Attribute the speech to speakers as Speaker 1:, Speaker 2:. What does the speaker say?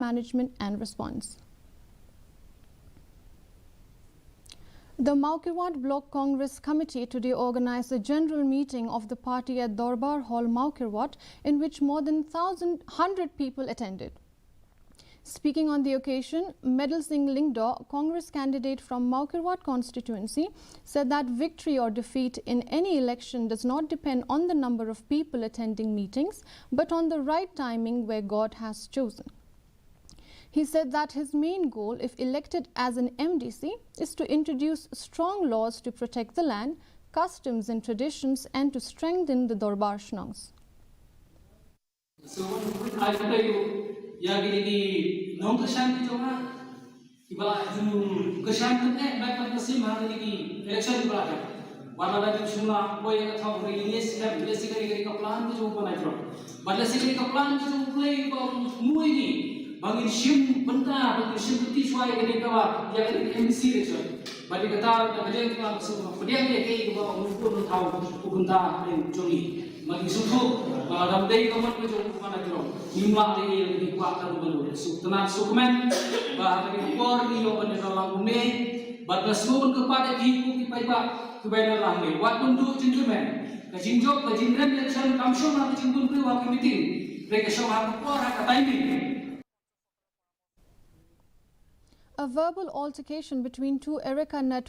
Speaker 1: management and response. The Mawkyrwat Block Congress Committee today organized a general meeting of the party at Darbar Hall, Mawkyrwat, in which more than 100 people attended. Speaking on the occasion, Medal Singh Lingdaw, Congress candidate from Mawkyrwat constituency, said that victory or defeat in any election does not depend on the number of people attending meetings, but on the right timing where God has chosen. He said that his main goal, if elected as an MDC, is to introduce strong laws to protect the land, customs and traditions, and to strengthen the Darbar Shnongs.
Speaker 2: So I tell you, yagi non kashan kitona, iba ju kashan kitne, back to sim hari election berada. Wala lagi semua boy yang tahu release have basically ka plan tu pun ada. But basically ka plan tu play mu ini. Bagi sim benda, bagi sim putih suai ini kawa yang MC record. Bagi kata kerja kita semua pediam dia kei kawa umur tahu benda yang curi. Bagi suatu ramai kawan kita juga mana kira nimla lagi yang dikuatkan baru. Tenan sukumen bahwa bagi kor ni yang pada dalam bumi. Bagi semua kepada hidup kita iba kepada ramai. Wat untuk gentleman. Kajinjok kajinren yang saya kamsong nak kajinjok tu waktu meeting. Mereka semua kor hak timing.
Speaker 1: A verbal altercation between two Erica Nut vendors